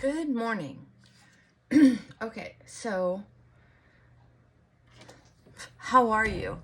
Good morning. Okay, so how are you?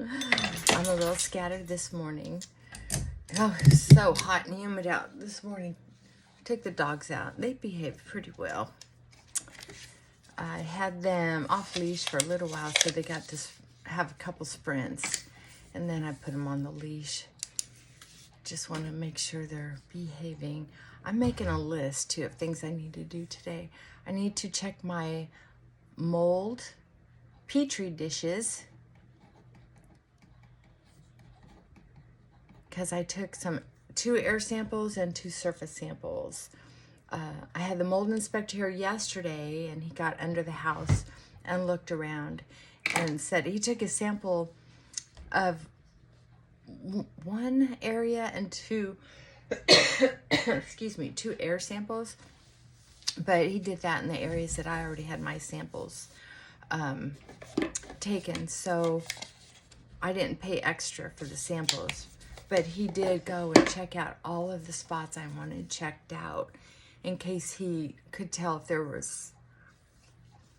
I'm a little scattered this morning. Oh, it's so hot and humid out this morning. I took the dogs out. They behaved pretty well. I had them off leash for a little while so they got to have a couple sprints, and then I put them on the leash. Just want to make sure they're behaving. I'm making a list too of things I need to do today. I need to check my mold petri dishes because I took 2 air samples and 2 surface samples. I had the mold inspector here yesterday, and he got under the house and looked around and said he took a sample of 1 area and 2 excuse me, 2 air samples, but he did that in the areas that I already had my samples taken, so I didn't pay extra for the samples, but he did go and check out all of the spots I wanted checked out in case he could tell if there was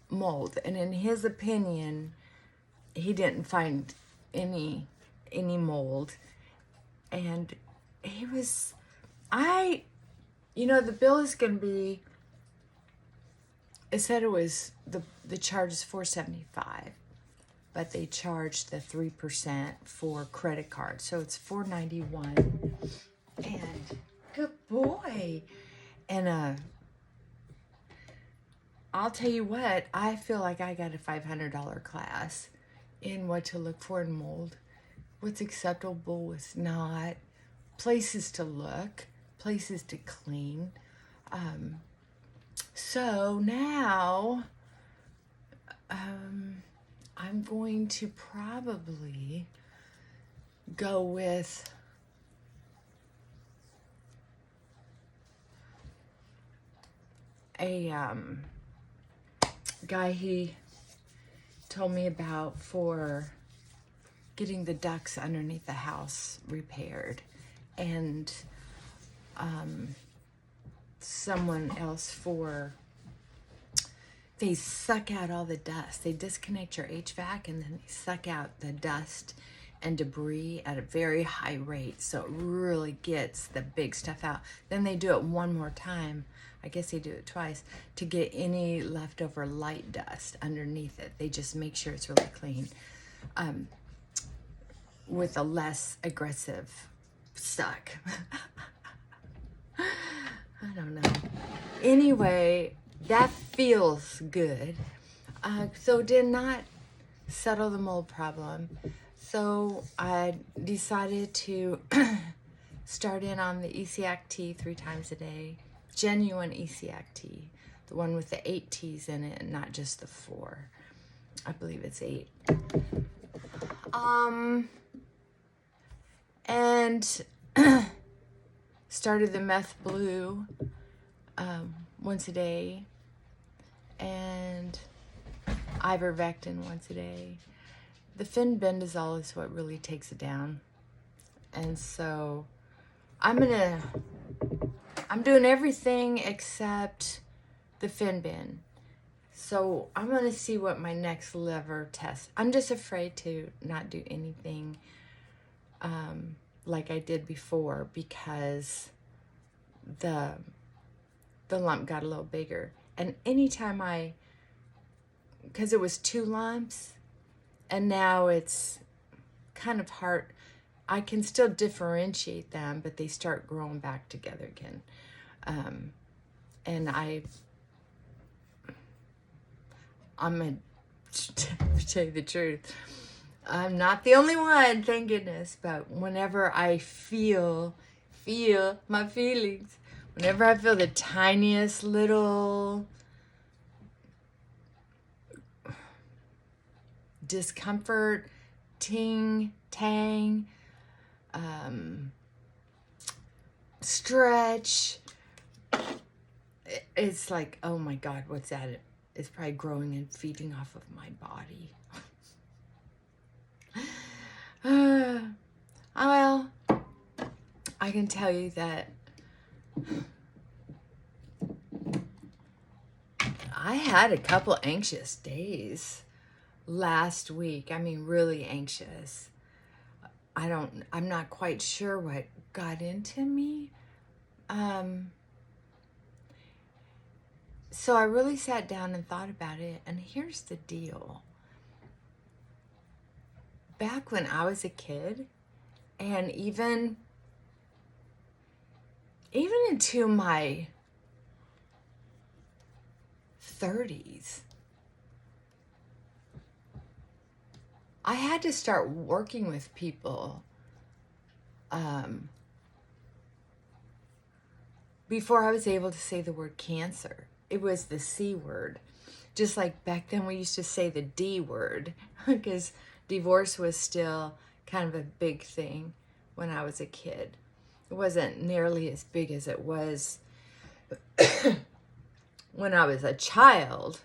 mold. And in his opinion, he didn't find any mold. And he was, the bill is going to be, it said it was, the charge is $475, but they charged the 3% for credit card. So it's $491. And good boy. And I'll tell you what, I feel like I got a $500 class in what to look for in mold, what's acceptable, what's not, places to look, places to clean. So now I'm going to probably go with a guy he told me about for getting the ducts underneath the house repaired, and someone else for, they suck out all the dust. They disconnect your HVAC and then they suck out the dust and debris at a very high rate, so it really gets the big stuff out. Then they do it one more time, I guess they do it twice, to get any leftover light dust underneath it. They just make sure it's really clean with a less aggressive suck. I don't know. Anyway, that feels good. So did not settle the mold problem. So I decided to start in on the ECAC tea 3 times a day. Genuine ECAC tea. The one with the 8 teas in it and not just the 4. I believe it's 8. And started the meth blue once a day, and ivermectin once a day. The fenbendazole is what really takes it down, and so I'm doing everything except the fenben. So I'm gonna see what my next liver test. I'm just afraid to not do anything like I did before, because the lump got a little bigger. And anytime because it was 2 lumps and now it's kind of hard, I can still differentiate them, but they start growing back together again. And I'm gonna tell you the truth, I'm not the only one, thank goodness, but whenever I feel my feelings, whenever I feel the tiniest little discomfort, ting, tang, stretch, it's like, oh my God, what's that? It's probably growing and feeding off of my body. Well, I can tell you that I had a couple anxious days last week. I mean, really anxious. I'm not quite sure what got into me. So I really sat down and thought about it, and here's the deal. Back when I was a kid, and even into my 30s, I had to start working with people before I was able to say the word cancer. It was the C word. Just like back then we used to say the D word because divorce was still kind of a big thing when I was a kid. It wasn't nearly as big as it was when I was a child.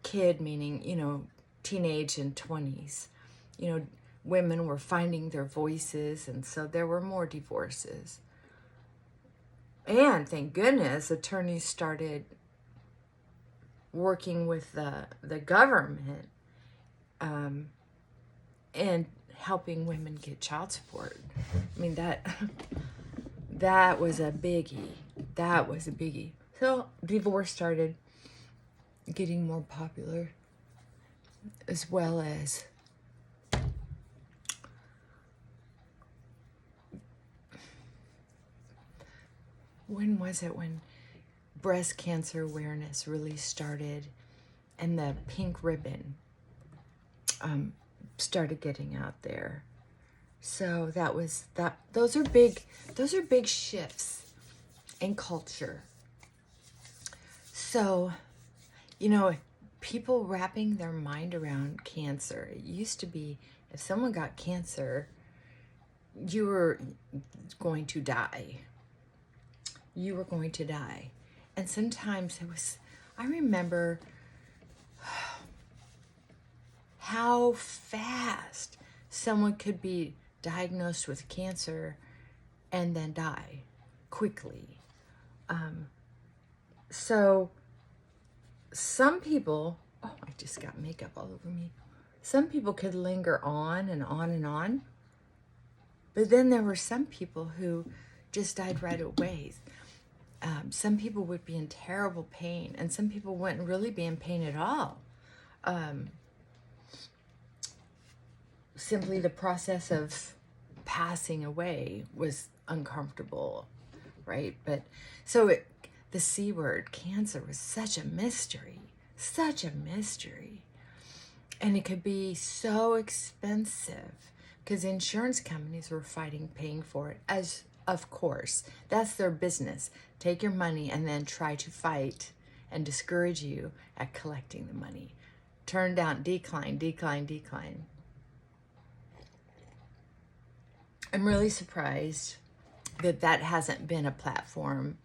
Kid meaning, teenage and 20s. Women were finding their voices, and so there were more divorces. And thank goodness attorneys started working with the government and helping women get child support. I mean, that was a biggie. That was a biggie. So divorce started getting more popular, as well as when was it when breast cancer awareness really started and the pink ribbon started getting out there. So those are big shifts in culture. So, people wrapping their mind around cancer. It used to be if someone got cancer, you were going to die. You were going to die. And sometimes I remember how fast someone could be diagnosed with cancer and then die quickly. So some people, I just got makeup all over me. Some people could linger on and on and on. But then there were some people who just died right away. Some people would be in terrible pain, and some people wouldn't really be in pain at all. Simply the process of passing away was uncomfortable, right? But so the C word, cancer, was such a mystery. And it could be so expensive because insurance companies were paying for it, as of course. That's their business. Take your money and then try to fight and discourage you at collecting the money. Turn down, decline. I'm really surprised that hasn't been a platform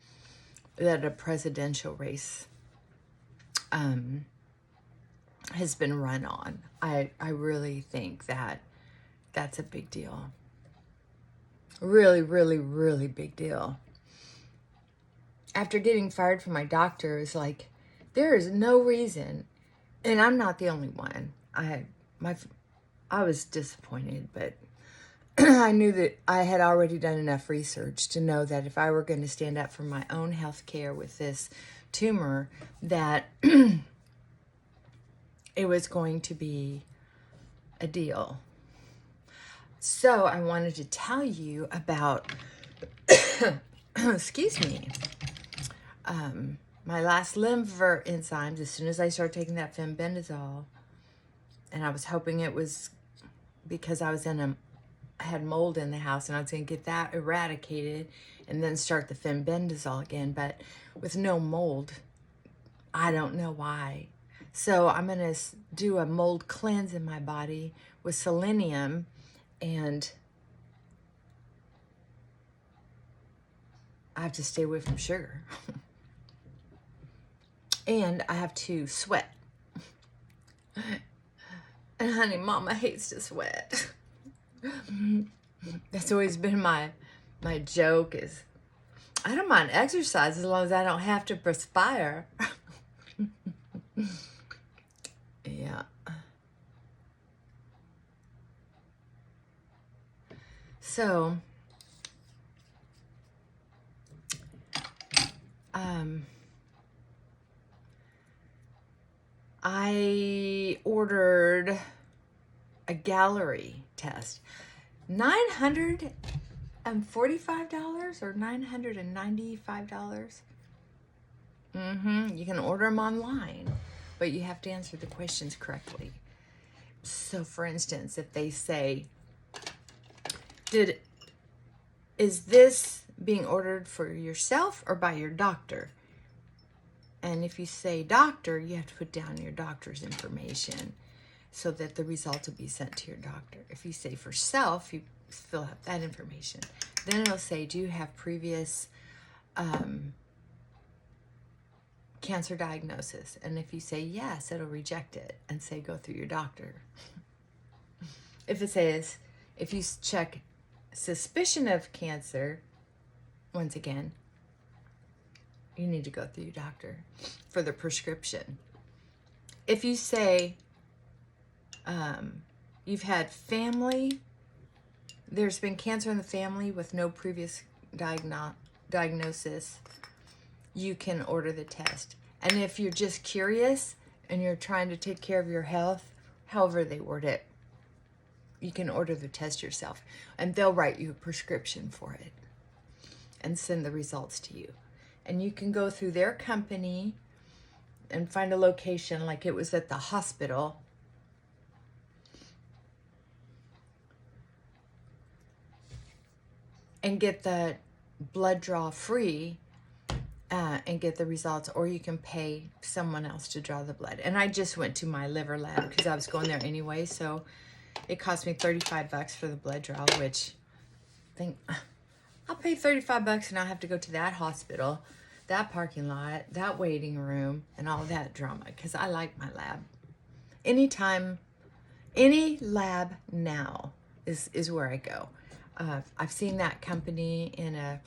that a presidential race has been run on. I really think that's a big deal. Really, really, really big deal. After getting fired from my doctor, it's like, there is no reason, and I'm not the only one. I was disappointed, but I knew that I had already done enough research to know that if I were going to stand up for my own health care with this tumor, that it was going to be a deal. So I wanted to tell you about, excuse me, my last liver enzymes. As soon as I started taking that fenbendazole, and I was hoping it was because I had mold in the house and I was going to get that eradicated and then start the fenbendazole again. But with no mold, I don't know why. So I'm going to do a mold cleanse in my body with selenium, and I have to stay away from sugar. And I have to sweat. And honey, Mama hates to sweat. That's always been my joke is, I don't mind exercise as long as I don't have to perspire. Yeah. So, I ordered a Gallery test. $945 or $995. You can order them online, but you have to answer the questions correctly. So, for instance, if they say, is this being ordered for yourself or by your doctor? And if you say doctor, you have to put down your doctor's information so that the results will be sent to your doctor. If you say for self, you fill out that information. Then it'll say, do you have previous cancer diagnosis? And if you say yes, it'll reject it and say, go through your doctor. If it says, if you check suspicion of cancer, once again, you need to go through your doctor for the prescription. If you say you've had family, there's been cancer in the family with no previous diagnosis, you can order the test. And if you're just curious and you're trying to take care of your health, however they word it, you can order the test yourself. And they'll write you a prescription for it and send the results to you. And you can go through their company and find a location, like it was at the hospital. And get the blood draw free and get the results, or you can pay someone else to draw the blood. And I just went to my liver lab because I was going there anyway, so it cost me $35 for the blood draw, which I'll pay $35 and I'll have to go to that hospital, that parking lot, that waiting room, and all that drama because I like my lab. Anytime, any lab now is where I go. I've seen that company in a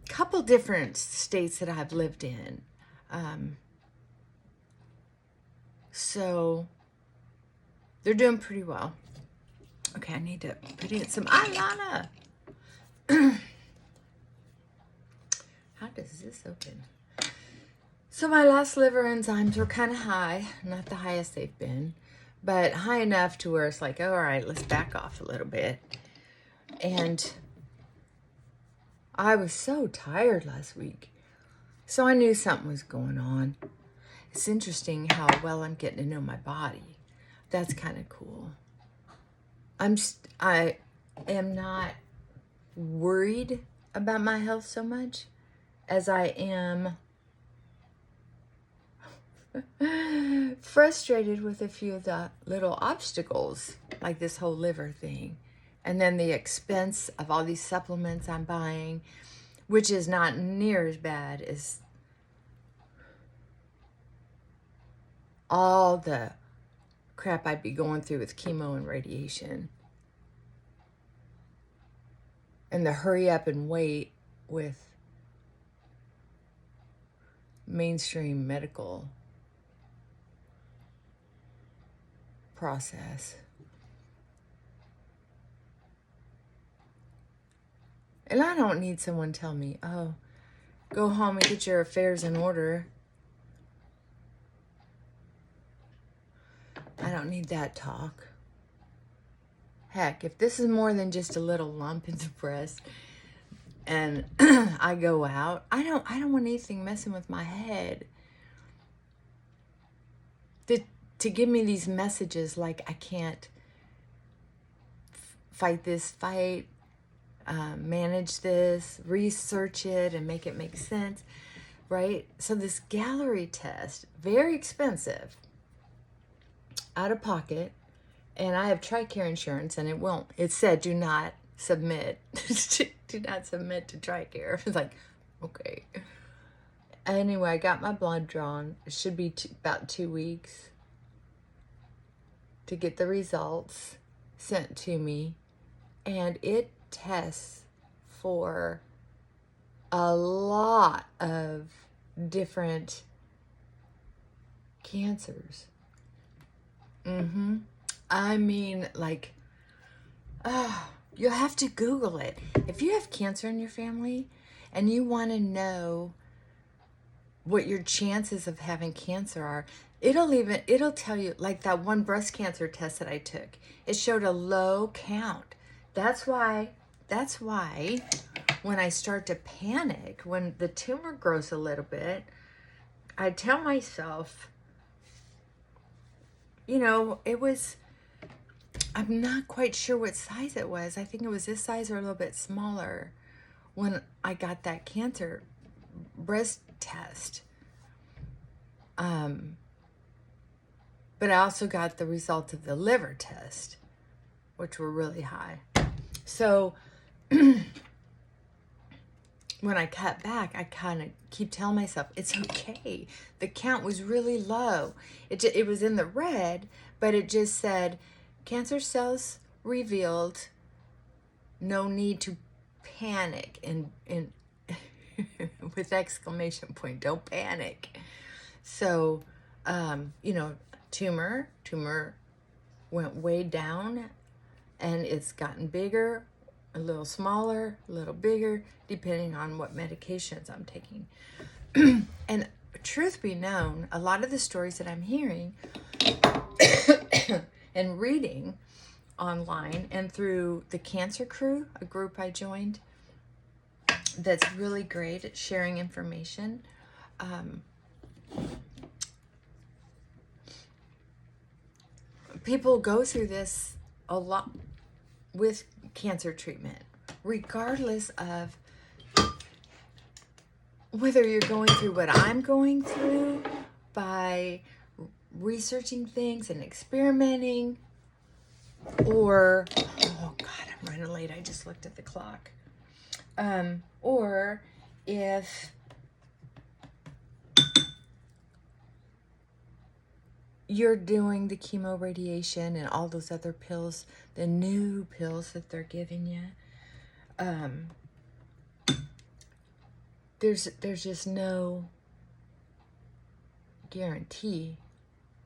couple different states that I've lived in. So they're doing pretty well. Okay, I need to put in some eyeliner. How does this open? So my last liver enzymes were kind of high, not the highest they've been, but high enough to where it's like, all right, let's back off a little bit. And I was so tired last week, so I knew something was going on. It's interesting how well I'm getting to know my body. That's kind of cool. I am not worried about my health so much as I am frustrated with a few of the little obstacles, like this whole liver thing. And then the expense of all these supplements I'm buying, which is not near as bad as all the crap I'd be going through with chemo and radiation. And the hurry up and wait with mainstream medical process. And I don't need someone tell me, oh, go home and get your affairs in order. I don't need that talk. Heck, if this is more than just a little lump in the breast and I go out, I don't want anything messing with my head. To give me these messages like I can't fight this fight, manage this, research it, and make it make sense, right? So this Gallery test, very expensive, out of pocket, and I have TRICARE insurance, and it said do not submit, do not submit to TRICARE. It's like, okay. Anyway, I got my blood drawn. It should be about 2 weeks to get the results sent to me, and it tests for a lot of different cancers. I mean, like, you'll have to Google it. If you have cancer in your family and you want to know what your chances of having cancer are, it'll tell you, like that one breast cancer test that I took, it showed a low count. That's why when I start to panic, when the tumor grows a little bit, I tell myself, you know, I'm not quite sure what size it was. I think it was this size or a little bit smaller when I got that cancer breast test. But I also got the results of the liver test, which were really high. So when I cut back, I kind of keep telling myself, it's okay. The count was really low. It was in the red, but it just said, cancer cells revealed, no need to panic, and with exclamation point, don't panic. So, you know, tumor went way down, and it's gotten bigger, a little smaller, a little bigger, depending on what medications I'm taking. And truth be known, a lot of the stories that I'm hearing and reading online and through the Cancer Crew, a group I joined that's really great at sharing information. People go through this a lot with cancer treatment, regardless of whether you're going through what I'm going through by researching things and experimenting, or, oh God, I'm running late. I just looked at the clock. Or if you're doing the chemo radiation and all those other pills, the new pills that they're giving you, there's just no guarantee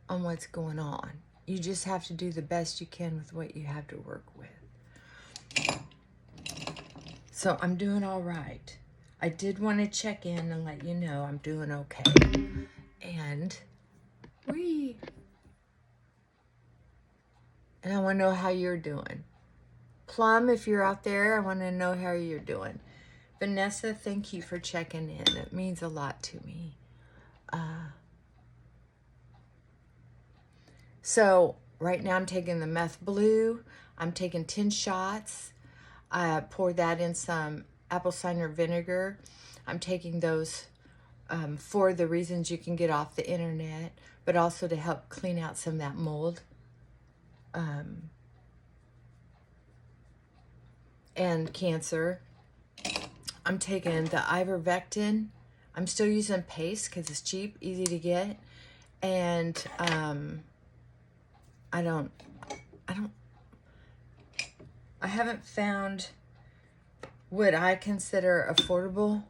on what's going on. You just have to do the best you can with what you have to work with. So I'm doing all right. I did want to check in and let you know I'm doing okay. And I want to know how you're doing. Plum, if you're out there, I want to know how you're doing. Vanessa, thank you for checking in. It means a lot to me. So right now I'm taking the meth blue. I'm taking 10 shots. I pour that in some apple cider vinegar. I'm taking those for the reasons you can get off the internet, but also to help clean out some of that mold. And cancer. I'm taking the ivermectin. I'm still using paste because it's cheap, easy to get. And I haven't found what I consider affordable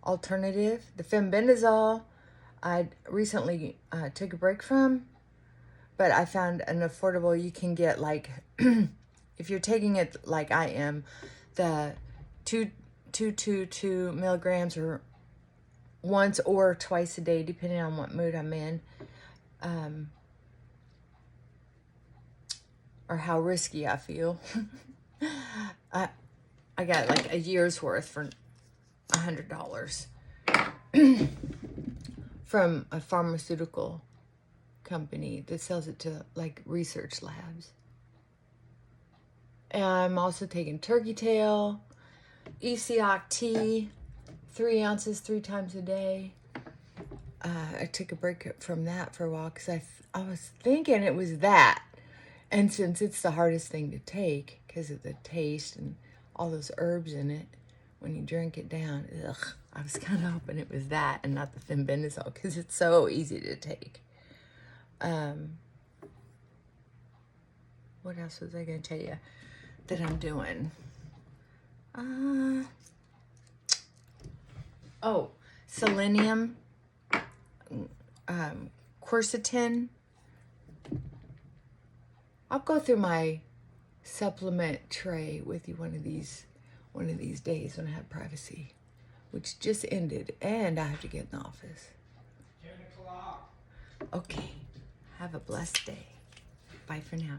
alternative. The fenbendazole I recently took a break from, but I found an affordable you can get, like if you're taking it like I am, the 222 milligrams, or once or twice a day, depending on what mood I'm in, or how risky I feel. I got like a year's worth for $100 from a pharmaceutical company that sells it to like research labs. And I'm also taking turkey tail, Esioc tea, 3 ounces 3 times a day. I took a break from that for a while because I was thinking it was that. And since it's the hardest thing to take because of the taste and all those herbs in it, when you drink it down, I was kind of hoping it was that and not the fenbendazole because it's so easy to take. What else was I going to tell you that I'm doing? Selenium, quercetin. I'll go through my supplement tray with you one of these days when I have privacy, which just ended, and I have to get in the office. 10 o'clock. Okay. Have a blessed day. Bye for now.